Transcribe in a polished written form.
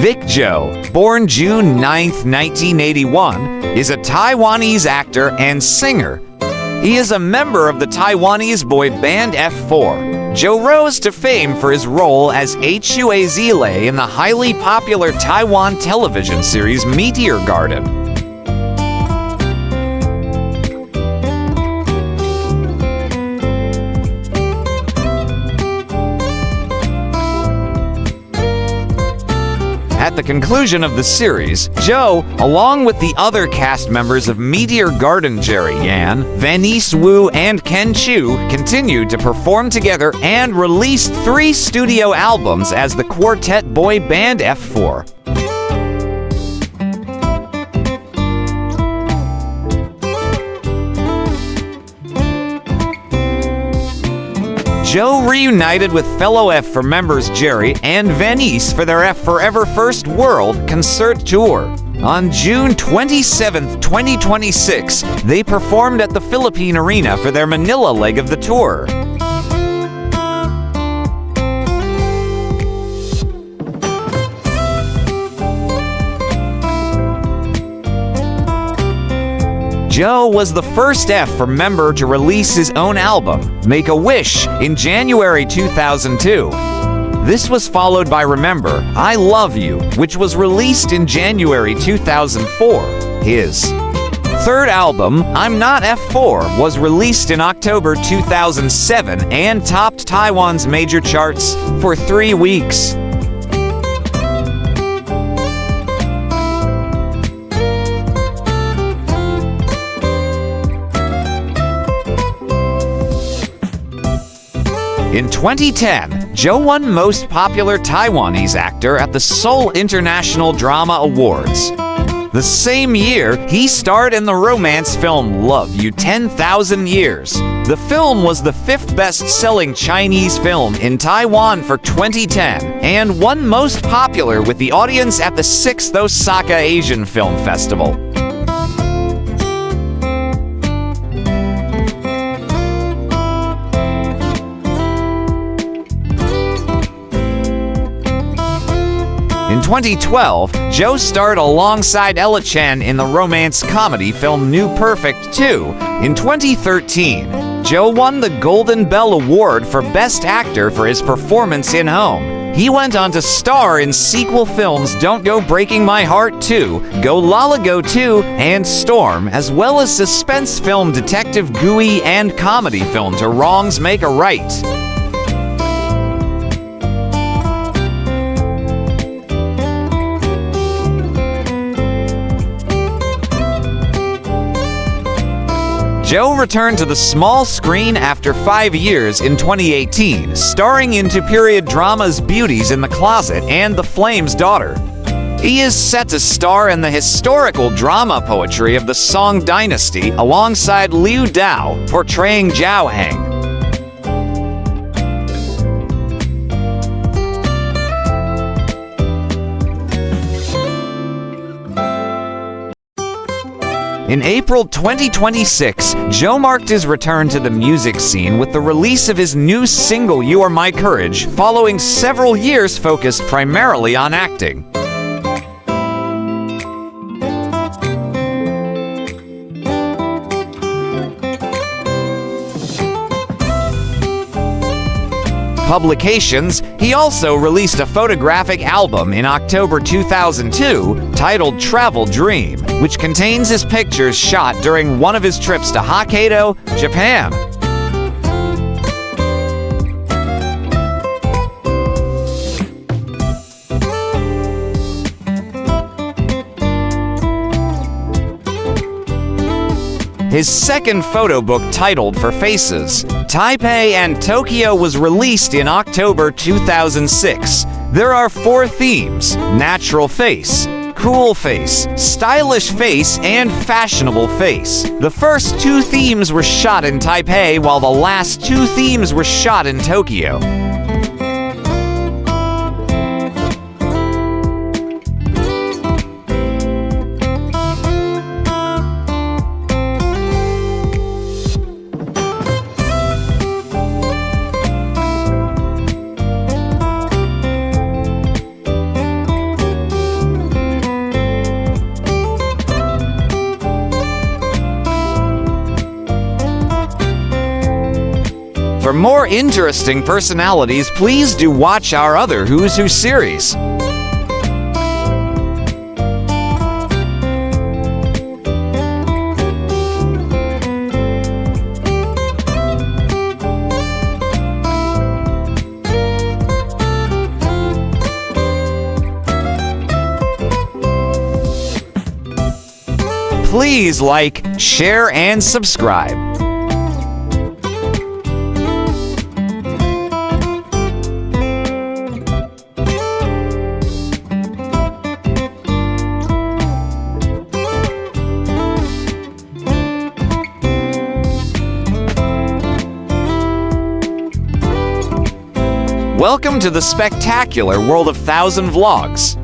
Vic Chou, born June 9, 1981, is a Taiwanese actor and singer. He is a member of the Taiwanese boy band F4. Chou rose to fame for his role as Chou in the highly popular Taiwan television series Meteor Garden. At the conclusion of the series, Chou, along with the other cast members of Meteor Garden Jerry Yan, Venice Wu, and Ken Chou, continued to perform together and released 3 studio albums as the quartet boy band F4. Chou reunited with fellow F4 members Jerry and Venice for their F Forever First World concert tour. On June 27, 2026, they performed at the Philippine Arena for their Manila leg of the tour. Chou was the first F4 member to release his own album, Make a Wish, in January 2002. This was followed by Remember, I Love You, which was released in January 2004. His third album, I'm Not F4, was released in October 2007 and topped Taiwan's major charts for 3 weeks. In 2010, Chou won Most Popular Taiwanese Actor at the Seoul International Drama Awards. The same year, he starred in the romance film Love You 10,000 Years. The film was the 5th best-selling Chinese film in Taiwan for 2010 and won Most Popular with the audience at the 6th Osaka Asian Film Festival. In 2012, Chou starred alongside Ella Chen in the romance comedy film New Perfect 2. In 2013, Chou won the Golden Bell Award for Best Actor for his performance in Home. He went on to star in sequel films Don't Go Breaking My Heart 2, Go Lala Go 2, and Storm, as well as suspense film Detective Gooey and comedy film To Wrongs Make a Right. Chou returned to the small screen after 5 years in 2018, starring into period dramas Beauties in the Closet and The Flame's Daughter. He is set to star in the historical drama poetry of the Song Dynasty alongside Liu Dao, portraying Zhao Heng. In April 2026, Chou marked his return to the music scene with the release of his new single You Are My Courage, following several years focused primarily on acting. Publications, he also released a photographic album in October 2002 titled Travel Dream, which contains his pictures shot during one of his trips to Hokkaido, Japan. His second photo book, titled For Faces, Taipei and Tokyo, was released in October 2006. There are 4 themes: natural face, cool face, stylish face, and fashionable face. The first 2 themes were shot in Taipei, while the last 2 themes were shot in Tokyo. For more interesting personalities, please do watch our other Who's Who series. Please like, share, and subscribe. Welcome to the spectacular world of 1,000 vlogs.